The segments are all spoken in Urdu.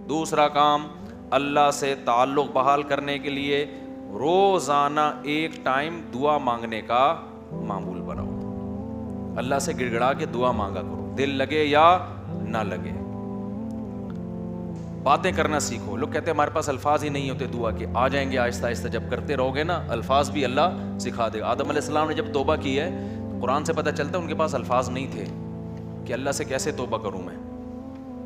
دوسرا کام اللہ سے تعلق بحال کرنے کے لیے روزانہ ایک ٹائم دعا مانگنے کا معمول بناؤ. اللہ سے گڑ گڑا کے دعا مانگا کرو, دل لگے یا نہ لگے. باتیں کرنا سیکھو. لوگ کہتے ہیں ہمارے پاس الفاظ ہی نہیں ہوتے دعا کے. آ جائیں گے آہستہ آہستہ, جب کرتے رہو گے نا الفاظ بھی اللہ سکھا دے گا. آدم علیہ السلام نے جب توبہ کی ہے, قرآن سے پتہ چلتا ہے ان کے پاس الفاظ نہیں تھے کہ اللہ سے کیسے توبہ کروں میں.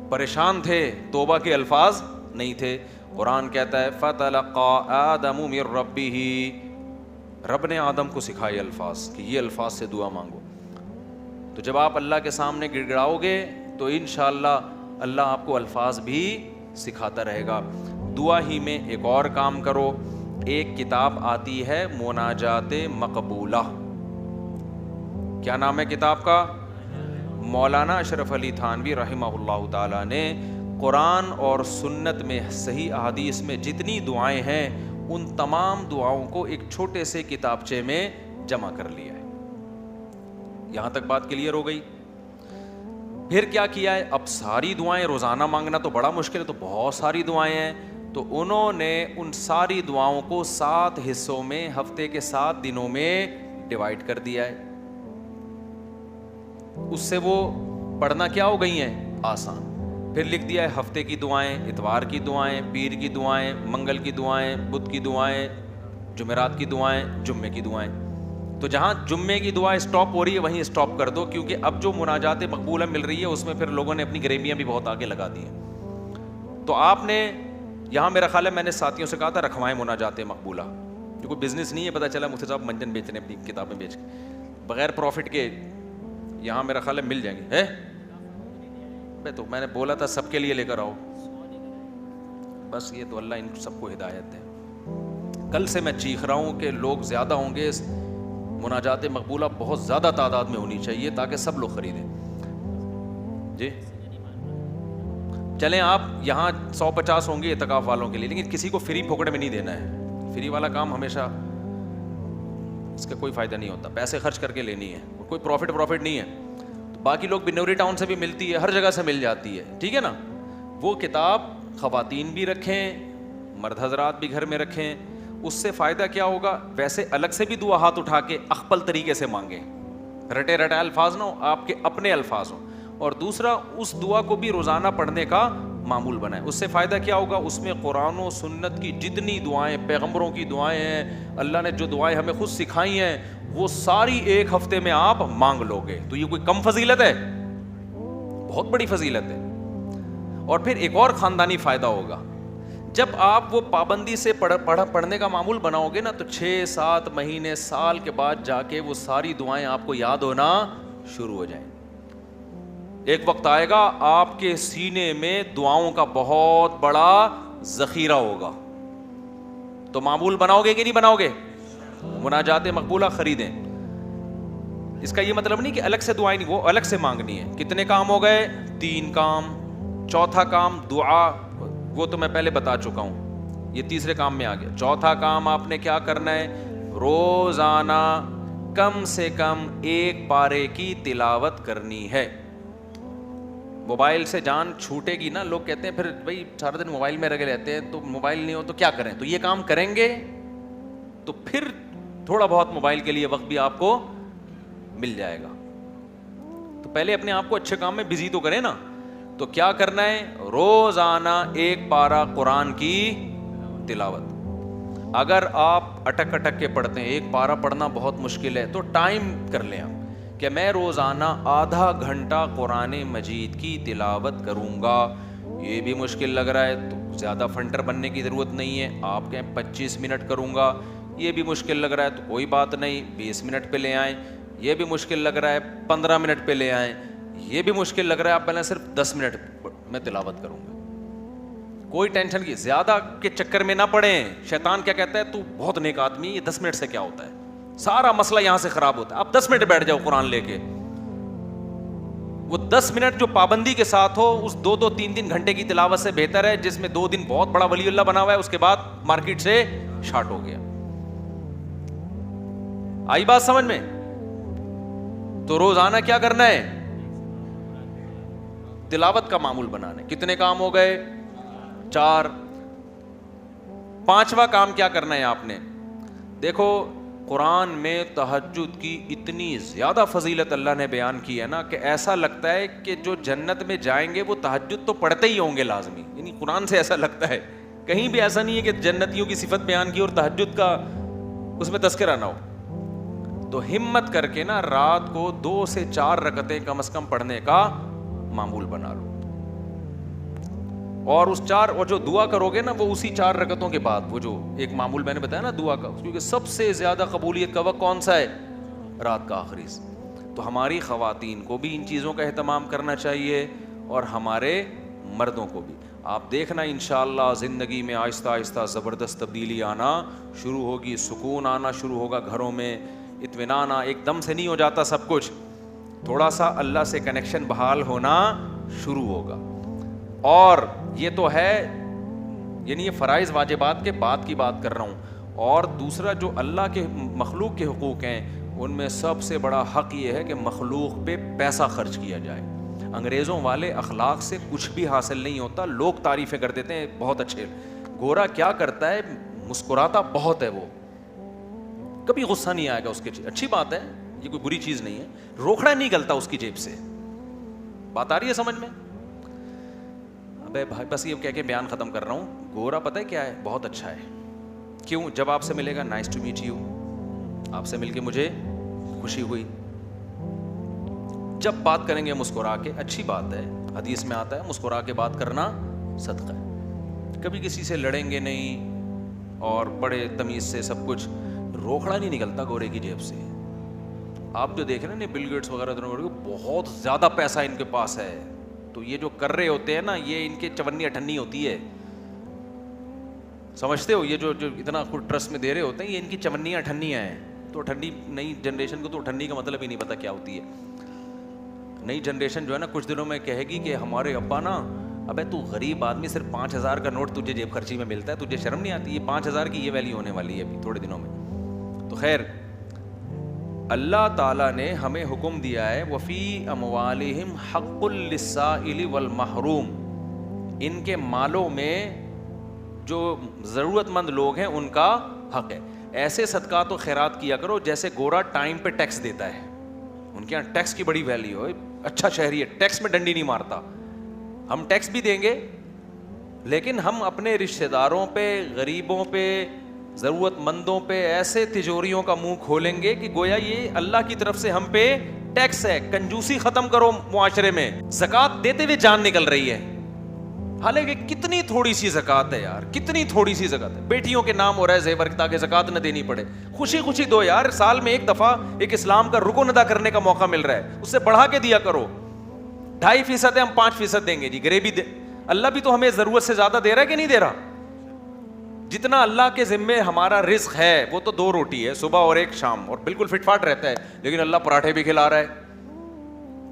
پریشان تھے, توبہ کے الفاظ نہیں تھے. قرآن کہتا ہے فَتَلَقَّىٰ آدَمُ مِن رَبِّهِ, رب نے آدم کو سکھائے الفاظ کہ یہ الفاظ سے دعا مانگو. تو جب آپ اللہ کے سامنے گڑ گڑاؤ گے تو انشاءاللہ اللہ آپ کو الفاظ بھی سکھاتا رہے گا. دعا ہی میں ایک اور کام کرو. ایک کتاب آتی ہے مناجات مقبولہ. کیا نام ہے کتاب کا؟ مولانا اشرف علی تھانوی رحمہ اللہ تعالیٰ نے قرآن اور سنت میں صحیح احادیث میں جتنی دعائیں ہیں ان تمام دعاؤں کو ایک چھوٹے سے کتابچے میں جمع کر لیا ہے. یہاں تک بات کلیئر ہو گئی. پھر کیا کیا ہے؟ اب ساری دعائیں روزانہ مانگنا تو بڑا مشکل ہے, تو بہت ساری دعائیں ہیں, تو انہوں نے ان ساری دعاؤں کو 7 حصوں میں ہفتے کے 7 دنوں میں ڈیوائڈ کر دیا ہے. اس سے وہ پڑھنا کیا ہو گئی ہیں؟ آسان. پھر لکھ دیا ہے ہفتے کی دعائیں, اتوار کی دعائیں, پیر کی دعائیں, منگل کی دعائیں, بدھ کی دعائیں, جمعرات کی دعائیں, جمعے کی دعائیں. تو جہاں جمعے کی دعا اسٹاپ ہو رہی ہے وہیں اسٹاپ کر دو, کیونکہ اب جو مناجات مقبولہ مل رہی ہے اس میں پھر لوگوں نے اپنی گریویاں بھی بہت آگے لگا دی ہیں. تو آپ نے یہاں میرا خیال ہے میں نے ساتھیوں سے کہا تھا رکھوائیں مناجات مقبولہ, جو کوئی بزنس نہیں ہے. پتہ چلا مفتی صاحب منجن بیچ رہے ہیں اپنی کتابیں بیچ کے بغیر پروفٹ کے, یہاں میرا خیال ہے مل جائیں گے. تو میں نے بولا تھا سب کے لیے لے کر آؤ, بس یہ تو اللہ ان سب کو ہدایت دے. کل سے میں چیخ رہا ہوں کہ لوگ زیادہ ہوں گے, مناجات مقبولہ بہت زیادہ تعداد میں ہونی چاہیے تاکہ سب لوگ خریدیں. جی چلیں آپ یہاں 150 ہوں گے اعتکاف والوں کے لیے, لیکن کسی کو فری پھوکٹ میں نہیں دینا ہے. فری والا کام ہمیشہ اس کا کوئی فائدہ نہیں ہوتا, پیسے خرچ کر کے لینی ہے, کوئی پروفٹ نہیں ہے. باقی لوگ بنوری ٹاؤن سے بھی ملتی ہے, ہر جگہ سے مل جاتی ہے, ٹھیک ہے نا. وہ کتاب خواتین بھی رکھیں, مرد حضرات بھی گھر میں رکھیں. اس سے فائدہ کیا ہوگا؟ ویسے الگ سے بھی دعا ہاتھ اٹھا کے اخپل طریقے سے مانگیں, رٹے رٹائے الفاظ نہ ہو, آپ کے اپنے الفاظ ہوں. اور دوسرا اس دعا کو بھی روزانہ پڑھنے کا معمول بنائیں. اس سے فائدہ کیا ہوگا؟ اس میں قرآن و سنت کی جتنی دعائیں, پیغمبروں کی دعائیں ہیں, اللہ نے جو دعائیں ہمیں خود سکھائی ہیں, وہ ساری ایک ہفتے میں آپ مانگ لو گے. تو یہ کوئی کم فضیلت ہے؟ بہت بڑی فضیلت ہے. اور پھر ایک اور خاندانی فائدہ ہوگا, جب آپ وہ پابندی سے پڑھنے کا معمول بناؤ گے نا, تو 6-7 مہینے سال کے بعد جا کے وہ ساری دعائیں آپ کو یاد ہونا شروع ہو جائیں. ایک وقت آئے گا آپ کے سینے میں دعاؤں کا بہت بڑا ذخیرہ ہوگا. تو معمول بناؤ گے کہ نہیں بناؤ گے؟ مناجات مقبولہ خریدیں. اس کا یہ مطلب نہیں کہ الگ سے دعائیں نہیں, وہ الگ سے مانگنی ہے. کتنے کام ہو گئے؟ 3 کام. چوتھا کام دعا, وہ تو میں پہلے بتا چکا ہوں, یہ تیسرے کام میں آ گیا. چوتھا کام آپ نے کیا کرنا ہے؟ روزانہ کم سے کم 1 پارے کی تلاوت کرنی ہے. موبائل سے جان چھوٹے گی نا. لوگ کہتے ہیں پھر بھائی سارا دن موبائل میں لگے رہتے ہیں, تو موبائل نہیں ہو تو کیا کریں؟ تو یہ کام کریں گے تو پھر تھوڑا بہت موبائل کے لیے وقت بھی آپ کو مل جائے گا. تو پہلے اپنے آپ کو اچھے کام میں بزی تو کریں نا. تو کیا کرنا ہے؟ روزانہ 1 پارہ قرآن کی تلاوت. اگر آپ اٹک کے پڑھتے ہیں, 1 پارہ پڑھنا بہت مشکل ہے, تو ٹائم کر لیں آپ کہ میں روزانہ آدھا گھنٹہ قرآن مجید کی تلاوت کروں گا. یہ بھی مشکل لگ رہا ہے تو زیادہ فنٹر بننے کی ضرورت نہیں ہے, آپ کہیں 25 منٹ کروں گا. یہ بھی مشکل لگ رہا ہے تو کوئی بات نہیں, 20 منٹ پہ لے آئیں. یہ بھی مشکل لگ رہا ہے 15 منٹ پہ لے آئیں. یہ بھی مشکل لگ رہا ہے آپ پہلے صرف 10 منٹ میں تلاوت کروں گا. کوئی ٹینشن کی زیادہ کے چکر میں نہ پڑیں. شیطان کیا کہتا ہے؟ تو بہت نیک آدمی, یہ 10 منٹ سے کیا ہوتا ہے, سارا مسئلہ یہاں سے خراب ہوتا ہے. آپ 10 منٹ بیٹھ جاؤ قرآن لے کے. وہ 10 منٹ جو پابندی کے ساتھ ہو, اس 2-3 گھنٹے کی تلاوت سے بہتر ہے جس میں 2 دن بہت بڑا ولی اللہ بنا ہوا ہے, اس کے بعد مارکیٹ سے شارٹ ہو گیا. آئی بات سمجھ میں؟ تو روزانہ کیا کرنا ہے؟ تلاوت کا معمول بنانا ہے. کتنے کام ہو گئے؟ 4. پانچواں کام کیا کرنا ہے آپ نے؟ دیکھو قرآن میں تہجد کی اتنی زیادہ فضیلت اللہ نے بیان کی ہے نا کہ ایسا لگتا ہے کہ جو جنت میں جائیں گے وہ تہجد تو پڑھتے ہی ہوں گے لازمی. یعنی قرآن سے ایسا لگتا ہے, کہیں بھی ایسا نہیں ہے کہ جنتیوں کی صفت بیان کی اور تہجد کا اس میں تذکرہ نہ ہو. تو ہمت کر کے نا رات کو 2 سے 4 رکعتیں کم از کم پڑھنے کا معمول بنا لو. اور اس 4 اور جو دعا کرو گے نا وہ اسی 4 رکعتوں کے بعد, وہ جو ایک معمول میں نے بتایا نا دعا کا, کیونکہ سب سے زیادہ قبولیت کا وقت کون سا ہے؟ رات کا آخری. تو ہماری خواتین کو بھی ان چیزوں کا اہتمام کرنا چاہیے اور ہمارے مردوں کو بھی. آپ دیکھنا انشاءاللہ زندگی میں آہستہ آہستہ زبردست تبدیلی آنا شروع ہوگی, سکون آنا شروع ہوگا گھروں میں, اطمینان. ایک دم سے نہیں ہو جاتا سب کچھ, تھوڑا سا اللہ سے کنیکشن بحال ہونا شروع ہوگا. اور یہ تو ہے, یعنی یہ فرائض واجبات کے بعد کی بات کر رہا ہوں. اور دوسرا جو اللہ کے مخلوق کے حقوق ہیں ان میں سب سے بڑا حق یہ ہے کہ مخلوق پہ پیسہ خرچ کیا جائے. انگریزوں والے اخلاق سے کچھ بھی حاصل نہیں ہوتا. لوگ تعریفیں کر دیتے ہیں بہت اچھے, گورا کیا کرتا ہے, مسکراتا بہت ہے, وہ کبھی غصہ نہیں آئے گا اس کے. اچھی بات ہے, یہ کوئی بری چیز نہیں ہے. روکھڑا نہیں نکلتا اس کی جیب سے. بات آ رہی ہے سمجھ میں؟ ابے بھائی بس یہ کہہ کے بیان ختم کر رہا ہوں. گورا پتہ ہے کیا ہے؟ بہت اچھا ہے. کیوں؟ جب آپ سے ملے گا نائس ٹو میٹ یو, آپ سے مل کے مجھے خوشی ہوئی. جب بات کریں گے مسکرا کے, اچھی بات ہے, حدیث میں آتا ہے مسکرا کے بات کرنا صدقہ ہے. کبھی کسی سے لڑیں گے نہیں اور بڑے تمیز سے سب کچھ. روکھڑا نہیں نکلتا گورے کی جیب سے. آپ جو دیکھ رہے ہیں بل گیٹس وغیرہ بہت زیادہ پیسہ ان کے پاس ہے, تو یہ جو کر رہے ہوتے ہیں نا یہ ان کے چونی اٹھنی ہوتی ہے. سمجھتے ہو؟ یہ جو اتنا خود ٹرسٹ میں دے رہے ہوتے ہیں یہ ان کی چونیاں اٹھنیاں ہیں. تو اٹھنی نئی جنریشن کو تو اٹھنی کا مطلب ہی نہیں پتا کیا ہوتی ہے. نئی جنریشن جو ہے نا کچھ دنوں میں کہے گی کہ ہمارے ابا نا, ابے تو غریب آدمی, صرف 5,000 کا نوٹ تجھے جیب خرچی میں ملتا ہے, تجھے شرم نہیں آتی؟ یہ 5,000 کی یہ ویلیو ہونے والی ہے ابھی تھوڑے دنوں میں. تو خیر اللہ تعالیٰ نے ہمیں حکم دیا ہے وفی اموالہم حق للسائل والمحروم, ان کے مالوں میں جو ضرورت مند لوگ ہیں ان کا حق ہے. ایسے صدقات و خیرات کیا کرو جیسے گورا ٹائم پہ ٹیکس دیتا ہے. ان کے یہاں ٹیکس کی بڑی ویلیو ہے, اچھا شہری ہے, ٹیکس میں ڈنڈی نہیں مارتا. ہم ٹیکس بھی دیں گے لیکن ہم اپنے رشتہ داروں پہ, غریبوں پہ, ضرورت مندوں پہ ایسے تجوریوں کا منہ کھولیں گے کہ گویا یہ اللہ کی طرف سے ہم پہ ٹیکس ہے. کنجوسی ختم کرو معاشرے میں. زکوٰۃ دیتے ہوئے جان نکل رہی ہے, حالانکہ کتنی تھوڑی سی زکوٰۃ ہے یار, کتنی تھوڑی سی زکوٰۃ ہے. بیٹیوں کے نام ہو رہا ہے زیور تاکہ زکوٰۃ نہ دینی پڑے. خوشی خوشی دو یار, سال میں ایک دفعہ ایک اسلام کا رکن ادا کرنے کا موقع مل رہا ہے, اس سے بڑھا کے دیا کرو. 2.5% ہے, ہم 5% دیں گے جی. غریبی اللہ بھی تو ہمیں ضرورت سے زیادہ دے رہا ہے کہ نہیں دے رہا؟ جتنا اللہ کے ذمے ہمارا رزق ہے وہ تو 2 روٹی ہے, صبح اور ایک شام, اور بالکل فٹ فاٹ رہتا ہے. لیکن اللہ پراٹھے بھی کھلا رہا ہے.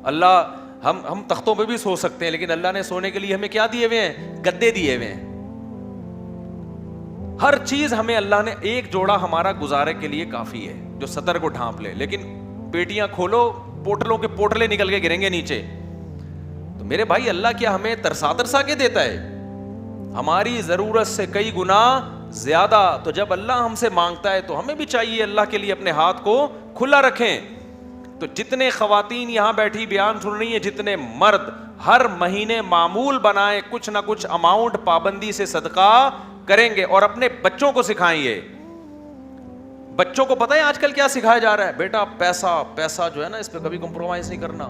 اللہ ہم تختوں پہ بھی سو سکتے ہیں لیکن اللہ نے سونے کے لیے ہمیں کیا دیے ہوئے ہیں؟ گدے دیے ہوئے ہیں. ہر چیز ہمیں اللہ نے, ایک جوڑا ہمارا گزارے کے لیے کافی ہے جو سطر کو ڈھانپ لے, لیکن پیٹیاں کھولو پوٹلوں کے پوٹلے نکل کے گریں گے نیچے. تو میرے بھائی اللہ کیا ہمیں ترسا کے دیتا ہے؟ ہماری ضرورت سے کئی گنا زیادہ. تو جب اللہ ہم سے مانگتا ہے تو ہمیں بھی چاہیے اللہ کے لیے اپنے ہاتھ کو کھلا رکھیں. تو جتنے خواتین یہاں بیٹھی بیان سن رہی ہیں, جتنے مرد, ہر مہینے معمول بنائیں کچھ نہ کچھ اماؤنٹ پابندی سے صدقہ کریں گے, اور اپنے بچوں کو سکھائیں. یہ بچوں کو پتہ ہے آج کل کیا سکھایا جا رہا ہے؟ بیٹا پیسہ جو ہے نا اس پہ کبھی کمپرومائز نہیں کرنا.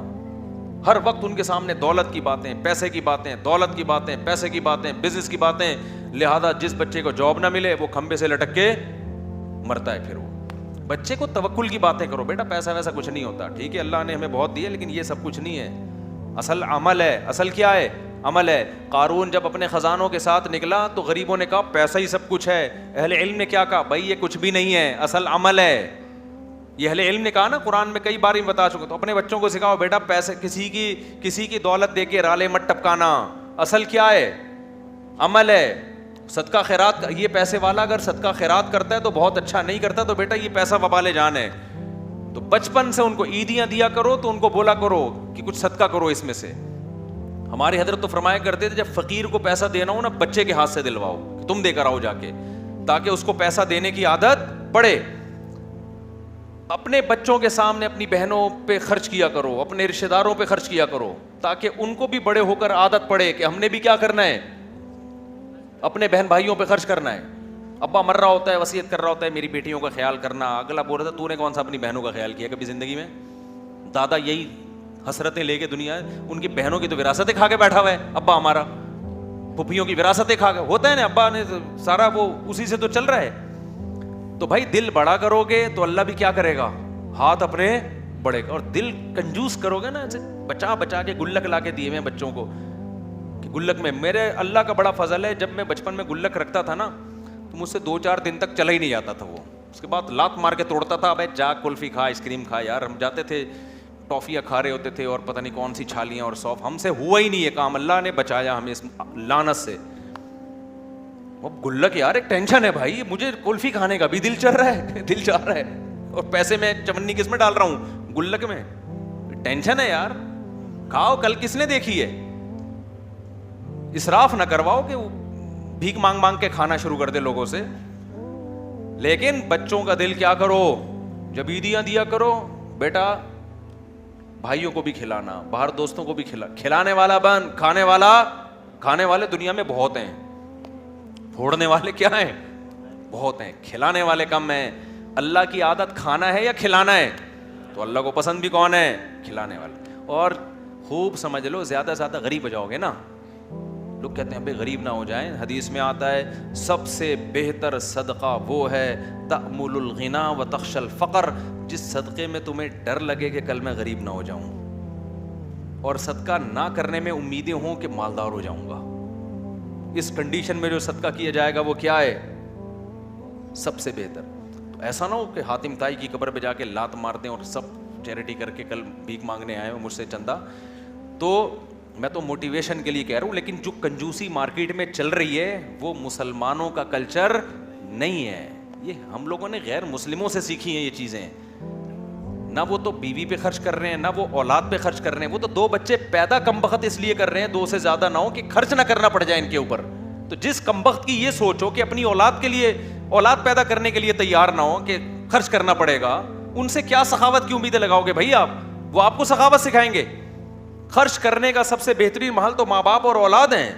ہر وقت ان کے سامنے دولت کی باتیں, پیسے کی باتیں, دولت کی باتیں, پیسے کی باتیں, بزنس کی باتیں. لہذا جس بچے کو جاب نہ ملے وہ کھمبے سے لٹک کے مرتا ہے. پھر وہ بچے کو توکل کی باتیں کرو. بیٹا پیسہ ویسا کچھ نہیں ہوتا, ٹھیک ہے اللہ نے ہمیں بہت دیا لیکن یہ سب کچھ نہیں ہے. اصل عمل ہے. اصل کیا ہے؟ عمل ہے. قارون جب اپنے خزانوں کے ساتھ نکلا تو غریبوں نے کہا پیسہ ہی سب کچھ ہے. اہل علم نے کیا کہا؟ بھائی یہ کچھ بھی نہیں ہے, اصل عمل ہے. یہ اہل علم نے کہا نا, قرآن میں کئی بار ہی بتا چکے. تو اپنے بچوں کو سکھاؤ بیٹا پیسے, کسی کی دولت دے کے رالے مت ٹپکانا. اصل کیا ہے؟ عمل ہے. صدقہ خیرات, یہ پیسے والا اگر صدقہ خیرات کرتا ہے تو بہت اچھا, نہیں کرتا تو بیٹا یہ پیسہ وبال جان ہے. تو بچپن سے ان کو عیدیاں دیا کرو, تو ان کو بولا کرو کہ کچھ صدقہ کرو اس میں سے. ہمارے حضرت تو فرمایا کرتے تھے جب فقیر کو پیسہ دینا ہو نا بچے کے ہاتھ سے دلواؤ کہ تم دے کر آؤ جا کے, تاکہ اس کو پیسہ دینے کی عادت پڑے. اپنے بچوں کے سامنے اپنی بہنوں پہ خرچ کیا کرو, اپنے رشتہ داروں پہ خرچ کیا کرو, تاکہ ان کو بھی بڑے ہو کر عادت پڑے کہ ہم نے بھی کیا کرنا ہے, اپنے بہن بھائیوں پہ خرچ کرنا ہے. ابا مر رہا ہوتا ہے, وصیت کر رہا ہوتا ہے میری بیٹیوں کا خیال کرنا, اگلا بول رہا تھا تو نے کون سا اپنی بہنوں کا خیال کیا کبھی زندگی میں؟ دادا یہی حسرتیں لے کے دنیا, ان کی بہنوں کی تو وراثتیں کھا کے بیٹھا ہوا ہے ابا ہمارا, پھوپھیوں کی وراثتیں کھا کے, ہوتا ہے نا ابا نے سارا وہ اسی سے تو چل رہا ہے. تو بھائی دل بڑا کرو گے تو اللہ بھی کیا کرے گا, ہاتھ اپنے بڑے گا. اور دل کنجوس کرو گے نا, ایسے بچا بچا کے گلک لا کے دیے میں بچوں کو کہ گلک میں, میرے اللہ کا بڑا فضل ہے, جب میں بچپن میں گلک رکھتا تھا نا تو مجھ سے 2-4 دن تک چلا ہی نہیں جاتا تھا وہ, اس کے بعد لات مار کے توڑتا تھا, بھائی جا کلفی کھا, آئس کریم کھا. یار ہم جاتے تھے ٹافیاں کھا رہے ہوتے تھے اور پتہ نہیں کون سی چھالیاں اور سوف, ہم سے ہوا ہی نہیں یہ کام, اللہ نے بچایا ہمیں اس لعنت سے. وہ گلک یار ایک ٹینشن ہے بھائی, مجھے کلفی کھانے کا بھی دل چل رہا ہے, دل چاہ رہا ہے, اور پیسے میں چمنی کس میں ڈال رہا ہوں, گلک میں. ٹینشن ہے یار, کھاؤ, کل کس نے دیکھی ہے. اسراف نہ کرواؤ کہ بھیک مانگ مانگ کے کھانا شروع کر دے لوگوں سے. لیکن بچوں کا دل کیا کرو, جب عیدیاں دیا کرو بیٹا بھائیوں کو بھی کھلانا, باہر دوستوں کو بھی کھلانے والا بن, کھانے والے دنیا میں بہت ہیں, پھوڑنے والے کیا ہیں, بہت ہیں, کھلانے والے کم ہیں. اللہ کی عادت کھانا ہے یا کھلانا ہے, تو اللہ کو پسند بھی کون ہے, کھلانے والے. اور خوب سمجھ لو, زیادہ سے زیادہ غریب ہو جاؤ گے نا, لوگ کہتے ہیں بھائی غریب نہ ہو جائیں, حدیث میں آتا ہے سب سے بہتر صدقہ وہ ہے تأمل الغنا و تخشى الفقر, جس صدقے میں تمہیں ڈر لگے کہ کل میں غریب نہ ہو جاؤں, اور صدقہ نہ کرنے میں امیدیں ہوں کہ مالدار ہو جاؤں گا. اس کنڈیشن میں جو صدقہ کیا جائے گا وہ کیا ہے, سب سے بہتر. تو ایسا نہ ہو کہ حاتم طائی کی قبر پہ جا کے لات مار دیں اور سب چیریٹی کر کے کل بھیک مانگنے آئے ہو مجھ سے چندہ. تو میں تو موٹیویشن کے لیے کہہ رہا ہوں, لیکن جو کنجوسی مارکیٹ میں چل رہی ہے وہ مسلمانوں کا کلچر نہیں ہے, یہ ہم لوگوں نے غیر مسلموں سے سیکھی ہیں یہ چیزیں. نہ وہ تو بیوی پہ خرچ کر رہے ہیں, نہ وہ اولاد پہ خرچ کر رہے ہیں, وہ تو 2 بچے پیدا کم بخت اس لیے کر رہے ہیں 2 سے زیادہ نہ ہو کہ خرچ نہ کرنا پڑ جائے ان کے اوپر. تو جس کم بخت کی یہ سوچو کہ اپنی اولاد کے لیے, اولاد پیدا کرنے کے لیے تیار نہ ہو کہ خرچ کرنا پڑے گا, ان سے کیا سخاوت کی امیدیں لگاؤ گے بھائی آپ, وہ آپ کو سخاوت سکھائیں گے. خرچ کرنے کا سب سے بہترین محل تو ماں باپ اور اولاد ہیں,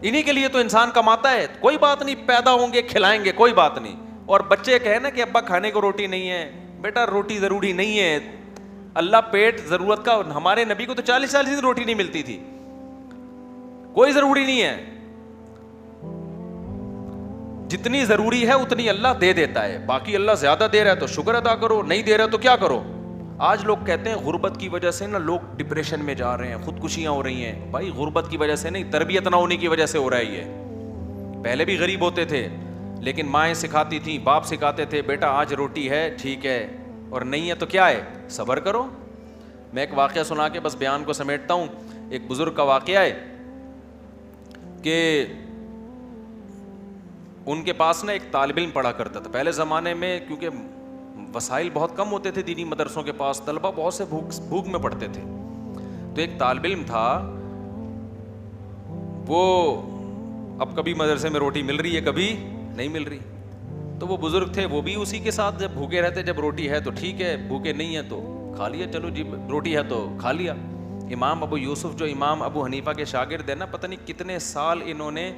انہی کے لیے تو انسان کماتا ہے. کوئی بات نہیں, پیدا ہوں گے کھلائیں گے, کوئی بات نہیں. اور بچے کہیں نا کہ ابا کھانے کو روٹی نہیں ہے, بیٹا روٹی ضروری نہیں ہے, اللہ پیٹ ضرورت کا, ہمارے نبی کو تو 40 دن روٹی نہیں ملتی تھی, کوئی ضروری نہیں ہے, جتنی ضروری ہے اتنی اللہ دے دیتا ہے. باقی اللہ زیادہ دے رہا ہے تو شکر ادا کرو, نہیں دے رہا تو کیا کرو. آج لوگ کہتے ہیں غربت کی وجہ سے نا لوگ ڈپریشن میں جا رہے ہیں, خودکشیاں ہو رہی ہیں. بھائی غربت کی وجہ سے نہیں, تربیت نہ ہونے کی وجہ سے ہو رہا ہے یہ. پہلے بھی غریب ہوتے تھے لیکن مائیں سکھاتی تھیں, باپ سکھاتے تھے, بیٹا آج روٹی ہے ٹھیک ہے, اور نہیں ہے تو کیا ہے, صبر کرو. میں ایک واقعہ سنا کے بس بیان کو سمیٹتا ہوں. ایک بزرگ کا واقعہ ہے کہ ان کے پاس نا ایک طالب علم پڑھا کرتا تھا. پہلے زمانے میں کیونکہ وسائل بہت کم ہوتے تھے دینی مدرسوں کے پاس, طلبہ بہت سے بھوک میں پڑھتے تھے. تو ایک طالب علم تھا, وہ اب کبھی مدرسے میں روٹی مل رہی ہے کبھی نہیں مل رہی. تو وہ بزرگ تھے, وہ بھی اسی کے ساتھ جب بھوکے رہتے, جب روٹی ہے تو ٹھیک ہے, بھوکے نہیں ہے تو کھا لیا, چلو جی روٹی ہے تو کھا لیا. امام ابو یوسف جو امام ابو حنیفہ کے شاگرد ہیں نا, پتہ نہیں کتنے سال انہوں نے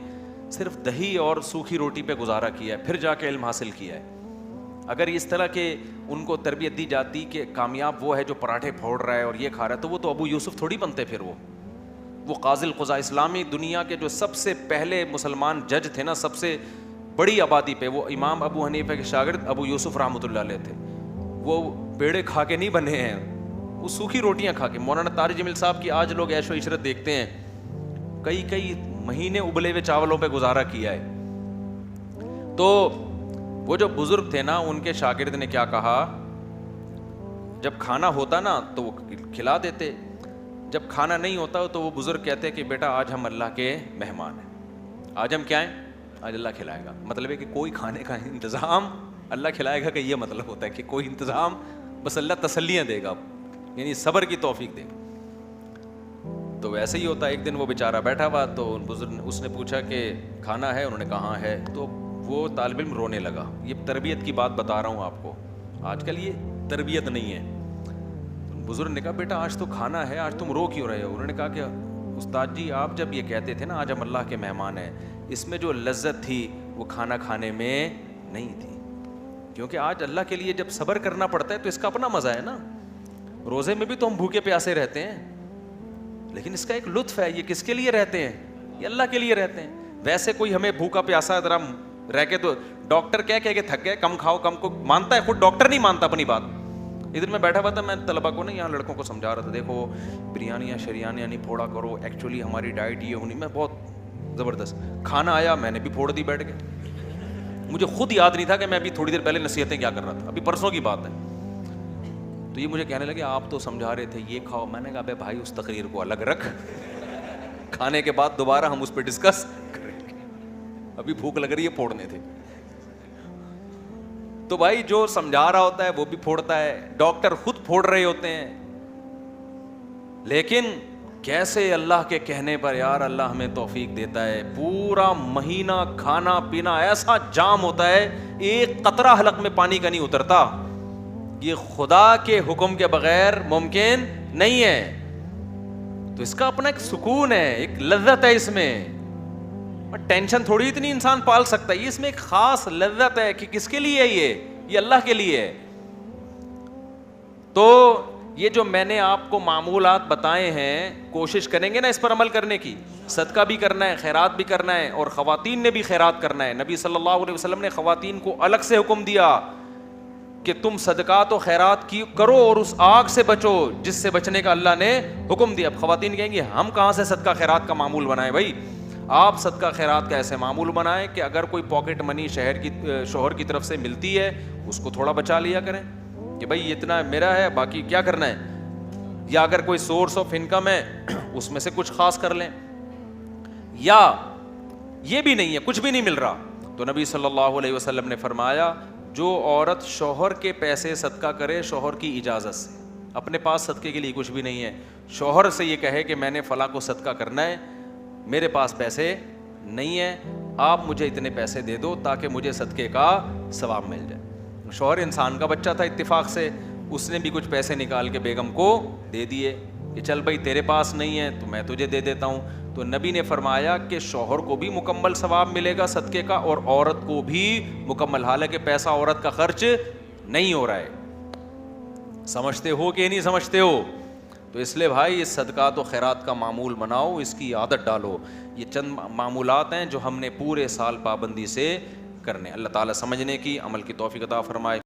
صرف دہی اور سوکھی روٹی پہ گزارا کیا ہے, پھر جا کے علم حاصل کیا ہے. اگر اس طرح کے ان کو تربیت دی جاتی کہ کامیاب وہ ہے جو پراٹھے پھوڑ رہا ہے اور یہ کھا رہا ہے, تو وہ تو ابو یوسف تھوڑی بنتے. پھر وہ قاضی القضاء, اسلامی دنیا کے جو سب سے پہلے مسلمان جج تھے نا, سب سے بڑی آبادی پہ, وہ امام ابو حنیفہ کے شاگرد ابو یوسف رحمۃ اللہ علیہ تھے. وہ پیڑے کھا کے نہیں بنے ہیں, وہ سوکھی روٹیاں کھا کے. مولانا طارق جمیل صاحب کی آج لوگ عیش و عشرت دیکھتے ہیں, کئی مہینے ابلے ہوئے چاولوں پہ گزارا کیا ہے. تو وہ جو بزرگ تھے نا, ان کے شاگرد نے کیا کہا, جب کھانا ہوتا نا تو وہ کھلا دیتے, جب کھانا نہیں ہوتا تو وہ بزرگ کہتے کہ بیٹا آج ہم اللہ کے مہمان ہیں, آج ہم کیا ہیں, آج اللہ کھلائے گا. مطلب ہے کہ کوئی کھانے کا انتظام اللہ کھلائے گا, کہ یہ مطلب ہوتا ہے کہ کوئی انتظام, بس اللہ تسلیاں دے گا, یعنی صبر کی توفیق دے گا. تو ویسے ہی ہوتا ہے. ایک دن وہ بیچارہ بیٹھا ہوا تو بزرگ اس نے پوچھا کہ کھانا ہے, انہوں نے کہا ہاں ہے. تو وہ طالب علم رونے لگا. یہ تربیت کی بات بتا رہا ہوں آپ کو, آج کل یہ تربیت نہیں ہے. بزرگ نے کہا بیٹا آج تو کھانا ہے, آج تم رو کیوں رہے ہو؟ انہوں نے کہا کہ استاد جی آپ جب یہ کہتے تھے نا آج ہم اللہ کے مہمان ہیں, اس میں جو لذت تھی وہ کھانا کھانے میں نہیں تھی, کیونکہ آج اللہ کے لیے جب صبر کرنا پڑتا ہے تو اس کا اپنا مزہ ہے نا. روزے میں بھی تو ہم بھوکے پیاسے رہتے ہیں, لیکن اس کا ایک لطف ہے. یہ کس کے لیے رہتے ہیں؟ یہ اللہ کے لیے رہتے ہیں. ویسے کوئی ہمیں بھوکا پیاسا ذرا رہ کے تو ڈاکٹر کہہ کے تھک گئے, کم کھاؤ کم کو مانتا ہے, خود ڈاکٹر نہیں مانتا اپنی بات. ادھر میں بیٹھا ہوا تھا, میں طلبا کو یہاں لڑکوں کو سمجھا رہا تھا, دیکھو بریانیاں شریانیاں نہیں پھوڑا کرو, ایکچولی ہماری ڈائٹ یہ ہونی. میں بہت زبردست کھانا آیا, میں نے بھی پھوڑ دی بیٹھ کے. مجھے خود یاد نہیں تھا کہ میں ابھی تھوڑی دیر پہلے نصیحتیں کیا کر رہا تھا, ابھی پرسوں کی بات ہے. تو یہ مجھے کہنے لگے آپ تو سمجھا رہے تھے یہ کھاؤ. میں نے کہا بے بھائی اس تقریر کو الگ رکھ, کھانے کے بعد دوبارہ ہم اس پہ ڈسکس کریں گے, ابھی بھوک لگ رہی ہے, پھوڑنے تھے. تو بھائی جو سمجھا رہا ہوتا ہے وہ بھی پھوڑتا ہے, ڈاکٹر خود پھوڑ رہے ہوتے ہیں. لیکن کیسے اللہ کے کہنے پر یار اللہ ہمیں توفیق دیتا ہے, پورا مہینہ کھانا پینا ایسا جام ہوتا ہے, ایک قطرہ حلق میں پانی کا نہیں اترتا. یہ خدا کے حکم کے بغیر ممکن نہیں ہے. تو اس کا اپنا ایک سکون ہے, ایک لذت ہے اس میں. ٹینشن تھوڑی اتنی انسان پال سکتا ہے, اس میں ایک خاص لذت ہے کہ کس کے لیے ہے یہ اللہ کے لیے ہے. تو یہ جو میں نے آپ کو معمولات بتائے ہیں, کوشش کریں گے نا اس پر عمل کرنے کی. صدقہ بھی کرنا ہے, خیرات بھی کرنا ہے, اور خواتین نے بھی خیرات کرنا ہے. نبی صلی اللہ علیہ وسلم نے خواتین کو الگ سے حکم دیا کہ تم صدقات و خیرات کی کرو اور اس آگ سے بچو جس سے بچنے کا اللہ نے حکم دیا. اب خواتین کہیں گی ہم کہاں سے صدقہ خیرات کا معمول بنائیں؟ بھائی آپ صدقہ خیرات کا ایسے معمول بنائیں کہ اگر کوئی پاکٹ منی شوہر کی طرف سے ملتی ہے اس کو تھوڑا بچا لیا کریں کہ بھائی اتنا میرا ہے, باقی کیا کرنا ہے. یا اگر کوئی سورس آف انکم ہے اس میں سے کچھ خاص کر لیں. یا یہ بھی نہیں ہے, کچھ بھی نہیں مل رہا, تو نبی صلی اللہ علیہ وسلم نے فرمایا جو عورت شوہر کے پیسے صدقہ کرے شوہر کی اجازت سے, اپنے پاس صدقے کے لیے کچھ بھی نہیں ہے, شوہر سے یہ کہے کہ میں نے فلاں کو صدقہ کرنا ہے, میرے پاس پیسے نہیں ہیں, آپ مجھے اتنے پیسے دے دو تاکہ مجھے صدقے کا ثواب مل جائے. شوہر انسان کا بچہ تھا, اتفاق سے اس نے بھی کچھ پیسے نکال کے بیگم کو دے دیے کہ چل بھائی تیرے پاس نہیں ہے تو میں تجھے دے دیتا ہوں. تو نبی نے فرمایا کہ شوہر کو بھی مکمل ثواب ملے گا صدقے کا, اور عورت کو بھی مکمل, حالانکہ پیسہ عورت کا خرچ نہیں ہو رہا ہے. سمجھتے ہو کہ نہیں سمجھتے ہو؟ تو اس لیے بھائی اس صدقات و خیرات کا معمول بناؤ, اس کی عادت ڈالو. یہ چند معمولات ہیں جو ہم نے پورے سال پابندی سے کرنے. اللہ تعالیٰ سمجھنے کی, عمل کی توفیق عطا فرمائے.